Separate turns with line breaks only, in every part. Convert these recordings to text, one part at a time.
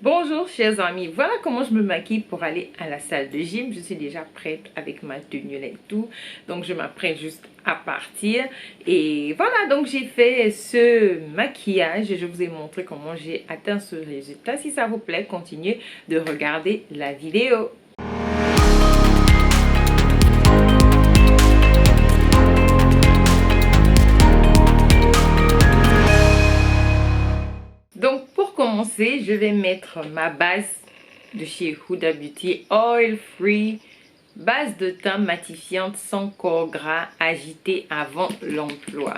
Bonjour chers amis, voilà comment je me maquille pour aller à la salle de gym. Je suis déjà prête avec ma tenue et tout, donc je m'apprête juste à partir. Et voilà, donc j'ai fait ce maquillage et je vous ai montré comment j'ai atteint ce résultat. Si ça vous plaît, continuez de regarder la vidéo. Donc pour commencer, je vais mettre ma base de chez Huda Beauty Oil Free, base de teint matifiante sans corps gras agité avant l'emploi.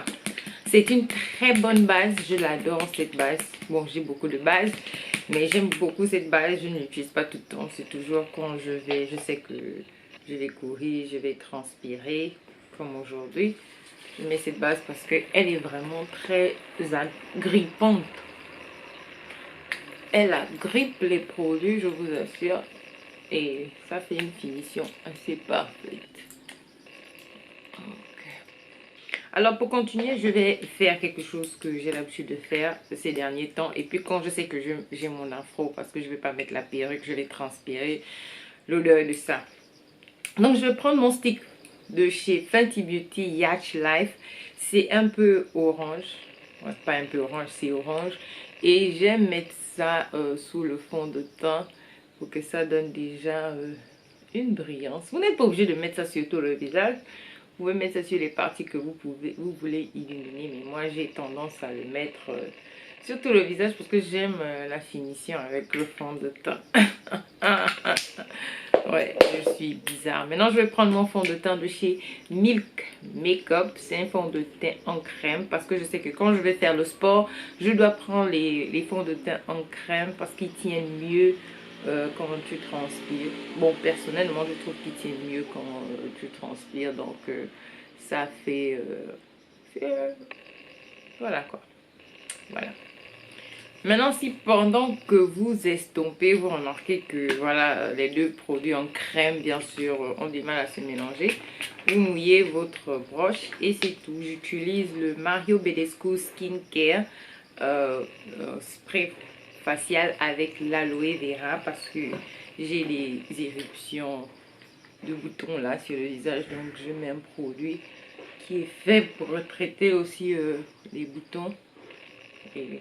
C'est une très bonne base, je l'adore cette base. Bon, j'ai beaucoup de bases, mais j'aime beaucoup cette base. Je ne l'utilise pas tout le temps, c'est toujours quand je sais que je vais courir, je vais transpirer, comme aujourd'hui. Je mets cette base parce qu'elle est vraiment très agrippante. Elle agrippe les produits, je vous assure, et ça fait une finition assez parfaite. Alors pour continuer, je vais faire quelque chose que j'ai l'habitude de faire ces derniers temps. Et puis quand je sais que j'ai mon afro, parce que je ne vais pas mettre la perruque, je vais transpirer l'odeur de ça. Donc je vais prendre mon stick de chez Fenty Beauty Yacht Life. C'est un peu orange. Ouais, pas un peu orange, c'est orange. Et j'aime mettre ça sous le fond de teint pour que ça donne déjà une brillance. Vous n'êtes pas obligé de mettre ça sur tout le visage. Vous pouvez mettre ça sur les parties que vous voulez illuminer. Mais moi, j'ai tendance à le mettre sur tout le visage parce que j'aime la finition avec le fond de teint. Ouais, je suis bizarre. Maintenant, je vais prendre mon fond de teint de chez Milk Makeup. C'est un fond de teint en crème parce que je sais que quand je vais faire le sport, je dois prendre les fonds de teint en crème parce qu'ils tiennent mieux quand tu transpires. Bon, personnellement, je trouve qu'ils tiennent mieux quand tu transpires. Donc, ça fait... voilà quoi. Voilà. Maintenant, si pendant que vous estompez, vous remarquez que voilà, les deux produits en crème, bien sûr, ont du mal à se mélanger, vous mouillez votre broche et c'est tout. J'utilise le Mario Badescu Skin Care spray facial avec l'aloe vera parce que j'ai les éruptions de boutons là sur le visage. Donc, je mets un produit qui est fait pour traiter aussi les boutons et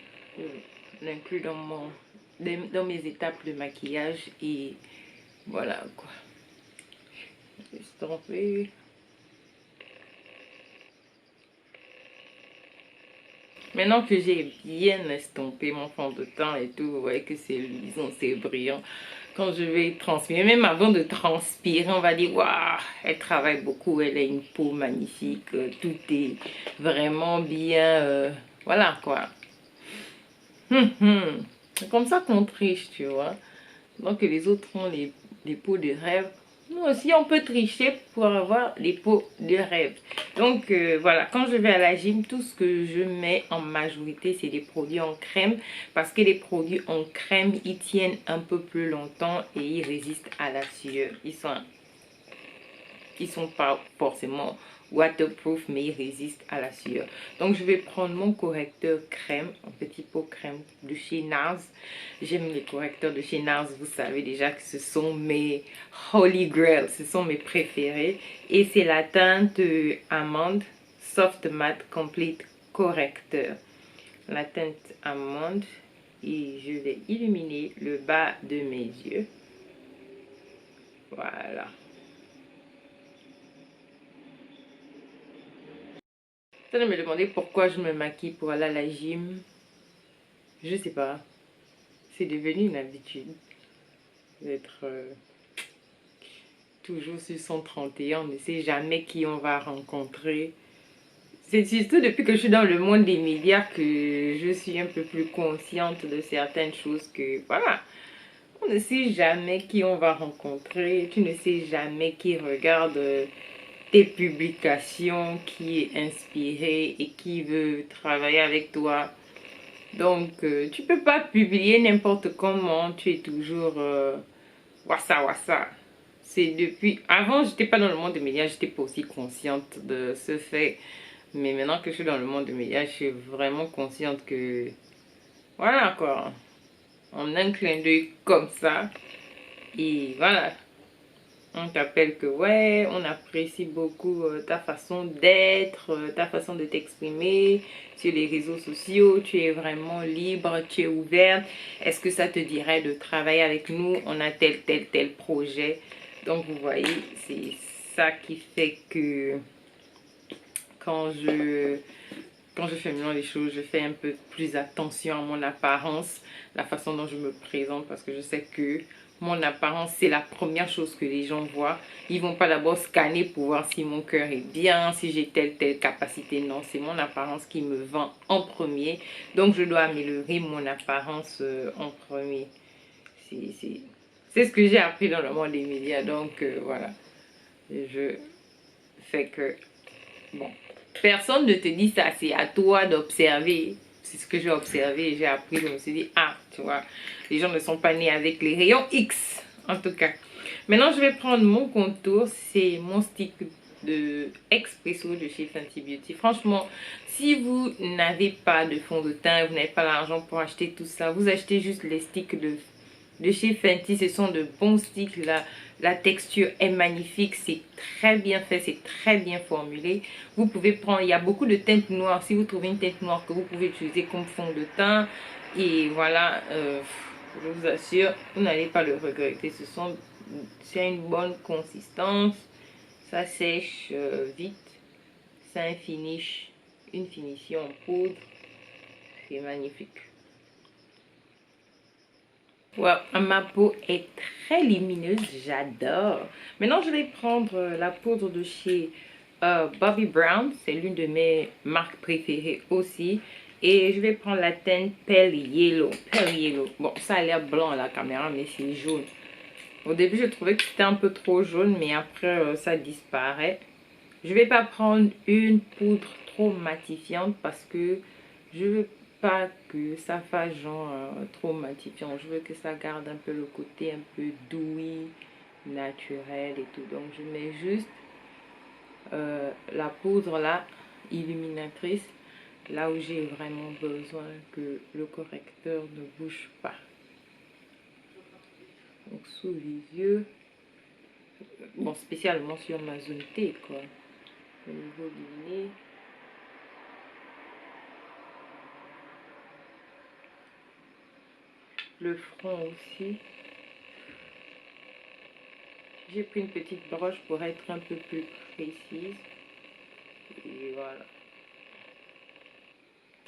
l'inclus dans mes étapes de maquillage et voilà quoi. Estomper. Maintenant que j'ai bien estompé mon fond de teint et tout, vous voyez que c'est luisant, c'est brillant. Quand je vais transpirer, même avant de transpirer, on va dire waouh, elle travaille beaucoup, elle a une peau magnifique, tout est vraiment bien, voilà quoi. C'est comme ça qu'on triche, tu vois. Donc les autres ont les peaux de rêve. Nous aussi, on peut tricher pour avoir les peaux de rêve. Donc voilà, quand je vais à la gym, tout ce que je mets en majorité, c'est des produits en crème. Parce que les produits en crème, ils tiennent un peu plus longtemps et ils résistent à la sueur. Ils sont pas forcément waterproof, mais ils résistent à la sueur. Donc je vais prendre mon correcteur crème, un petit pot crème de chez NARS. J'aime les correcteurs de chez NARS, vous savez déjà que ce sont mes holy grail, ce sont mes préférés. Et c'est la teinte amande soft matte complete correcteur. La teinte amande, et je vais illuminer le bas de mes yeux. Voilà. Vous allez me demander pourquoi je me maquille pour aller à la gym. Je sais pas. C'est devenu une habitude d'être toujours sur 131. On ne sait jamais qui on va rencontrer. C'est surtout depuis que je suis dans le monde des médias que je suis un peu plus consciente de certaines choses que voilà. On ne sait jamais qui on va rencontrer. Tu ne sais jamais qui regarde tes publications, qui est inspiré et qui veut travailler avec toi. Donc, tu peux pas publier n'importe comment. Tu es toujours wassa wassa. C'est depuis... Avant, j'étais pas dans le monde des médias. J'étais pas aussi consciente de ce fait. Mais maintenant que je suis dans le monde des médias, je suis vraiment consciente que... Voilà quoi. en un clin d'œil comme ça. Et voilà. On t'appelle que ouais, on apprécie beaucoup ta façon d'être, ta façon de t'exprimer sur les réseaux sociaux. Tu es vraiment libre, tu es ouverte. Est-ce que ça te dirait de travailler avec nous? On a tel projet. Donc vous voyez, c'est ça qui fait que quand je fais maintenant les choses, je fais un peu plus attention à mon apparence, la façon dont je me présente, parce que je sais que mon apparence, c'est la première chose que les gens voient. Ils vont pas d'abord scanner pour voir si mon cœur est bien, si j'ai telle capacité. Non, c'est mon apparence qui me vend en premier. Donc, je dois améliorer mon apparence en premier. C'est ce que j'ai appris dans le monde des médias. Donc, voilà. Je fais que... Bon, personne ne te dit ça, c'est à toi d'observer. C'est ce que j'ai observé, j'ai appris, je me suis dit, ah, tu vois, les gens ne sont pas nés avec les rayons X, en tout cas. Maintenant, je vais prendre mon contour, c'est mon stick de Expresso de chez Fenty Beauty. Franchement, si vous n'avez pas de fond de teint, vous n'avez pas l'argent pour acheter tout ça, vous achetez juste les sticks de chez Fenty. Ce sont de bons sticks, la texture est magnifique, c'est très bien fait, c'est très bien formulé. Vous pouvez prendre, il y a beaucoup de teintes noires. Si vous trouvez une teinte noire que vous pouvez utiliser comme fond de teint, et voilà, je vous assure, vous n'allez pas le regretter. C'est une bonne consistance, ça sèche vite, c'est un finish, une finition en poudre, c'est magnifique. Wow, ma peau est très lumineuse, j'adore. Maintenant, je vais prendre la poudre de chez Bobbi Brown. C'est l'une de mes marques préférées aussi. Et je vais prendre la teinte Pale Yellow. Pale Yellow. Bon, ça a l'air blanc à la caméra, mais c'est jaune. Au début, je trouvais que c'était un peu trop jaune, mais après, ça disparaît. Je vais pas prendre une poudre trop matifiante parce que je veux pas que ça fasse genre trop matifiant. Je veux que ça garde un peu le côté un peu doux, naturel et tout. Donc je mets juste la poudre là, illuminatrice, là où j'ai vraiment besoin que le correcteur ne bouge pas. Donc sous les yeux, bon spécialement sur ma zone T quoi, au niveau du nez. Le front aussi. J'ai pris une petite broche pour être un peu plus précise. Et voilà.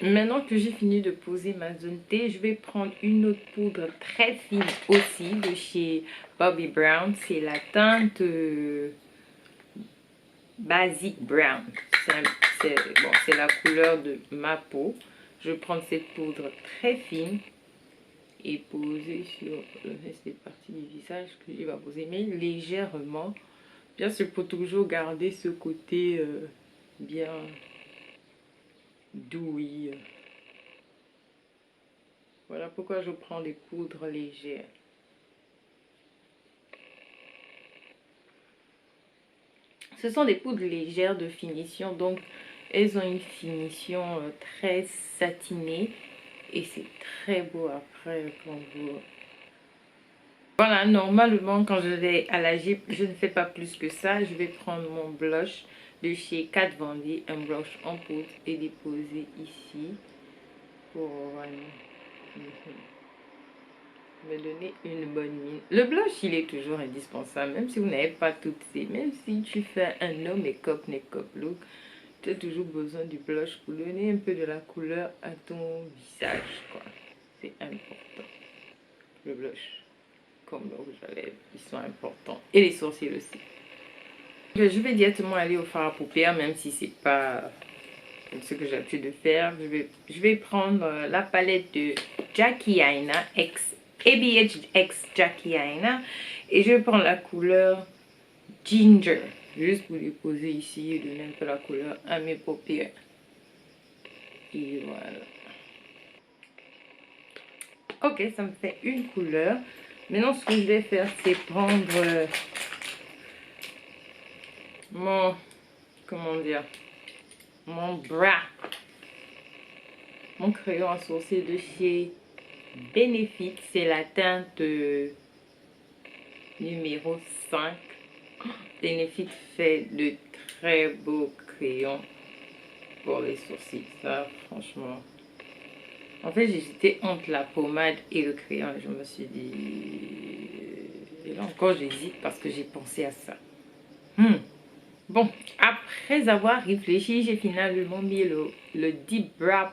Maintenant que j'ai fini de poser ma zone T, je vais prendre une autre poudre très fine aussi de chez Bobbi Brown. C'est la teinte Basic Brown. C'est la couleur de ma peau. Je vais prendre cette poudre très fine et poser sur le reste des parties du visage que je vais poser, mais légèrement, bien sûr, pour toujours garder ce côté bien doux. Voilà pourquoi je prends des poudres légères. Ce sont des poudres légères de finition, donc elles ont une finition très satinée et c'est très beau après quand vous... Voilà, normalement quand je vais à la Jeep, je ne fais pas plus que ça. Je vais prendre mon blush de chez Kat Von D, un blush en poudre et déposer ici pour me donner une bonne mine. Le blush, il est toujours indispensable, même si vous n'avez pas toutes ces... Même si tu fais un no make-up look, tu as toujours besoin du blush pour donner un peu de la couleur à ton visage, quoi. C'est important. Le blush, comme le rouge à lèvres, ils sont importants. Et les sourcils aussi. Je vais directement aller au fard à paupières, même si c'est pas ce que j'ai l'habitude de faire. Je vais prendre la palette de Jackie Aina X ABH Jackie Aina et je vais prendre la couleur Ginger, juste pour les poser ici et donner un peu la couleur à mes paupières. Et voilà. Ok, ça me fait une couleur. Maintenant, ce que je vais faire, c'est prendre mon, comment dire, mon bras, mon crayon à sourcils de chez Benefit, c'est la teinte numéro 5. Benefit fait de très beaux crayons pour les sourcils. Ça, franchement. En fait, j'hésitais entre la pommade et le crayon. Je me suis dit... Et là encore, j'hésite parce que j'ai pensé à ça. Bon, après avoir réfléchi, j'ai finalement mis le Deep Brow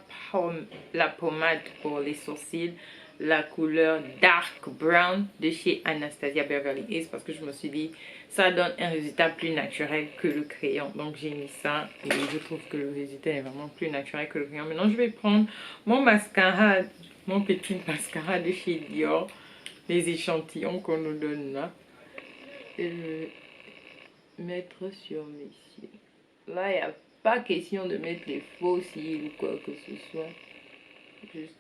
la pommade pour les sourcils, la couleur Dark Brown de chez Anastasia Beverly Hills, parce que je me suis dit, ça donne un résultat plus naturel que le crayon. Donc j'ai mis ça et je trouve que le résultat est vraiment plus naturel que le crayon. Maintenant, je vais prendre mon mascara, mon petit mascara de chez Dior, les échantillons qu'on nous donne là. Et mettre sur mes cils. Là, il n'y a pas question de mettre les faux cils ou quoi que ce soit. Juste...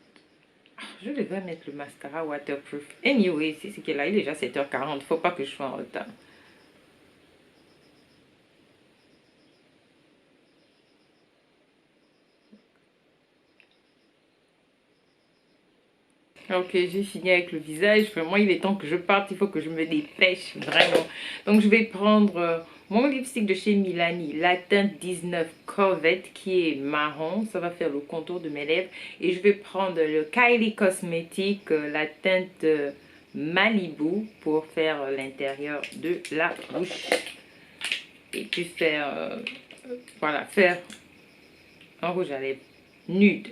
Je devrais mettre le mascara waterproof. Anyway, c'est ce qu'il a. Il est déjà 7h40. Faut pas que je sois en retard. Ok, j'ai fini avec le visage. Vraiment, il est temps que je parte. Il faut que je me dépêche, vraiment. Donc, je vais prendre mon lipstick de chez Milani, la teinte 19 Corvette, qui est marron. Ça va faire le contour de mes lèvres. Et je vais prendre le Kylie Cosmetics, la teinte Malibu, pour faire l'intérieur de la bouche. Et puis faire, voilà, faire un rouge à lèvres nude.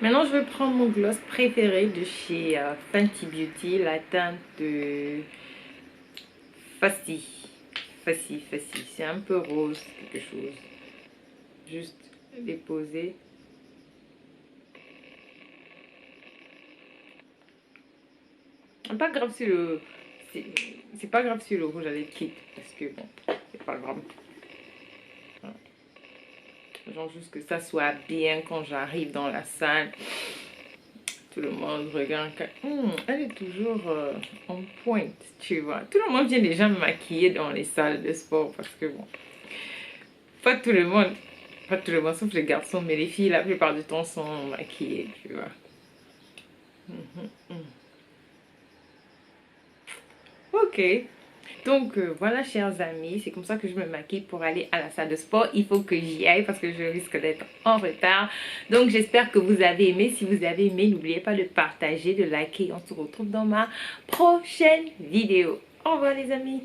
Maintenant, je vais prendre mon gloss préféré de chez Fenty Beauty, la teinte de Fassi. C'est un peu rose, quelque chose. Juste déposer. Pas grave si le... C'est pas grave si le rouge à lèvres quitte, parce que bon, c'est pas grave. Genre juste que ça soit bien quand j'arrive dans la salle. Tout le monde regarde. Elle est toujours en pointe, tu vois. Tout le monde vient déjà me maquiller dans les salles de sport parce que bon, pas tout le monde, sauf les garçons, mais les filles la plupart du temps sont maquillées, tu vois. Ok. Donc voilà, chers amis, c'est comme ça que je me maquille pour aller à la salle de sport. Il faut que j'y aille parce que je risque d'être en retard. Donc j'espère que vous avez aimé. Si vous avez aimé, n'oubliez pas de partager, de liker. On se retrouve dans ma prochaine vidéo. Au revoir les amis.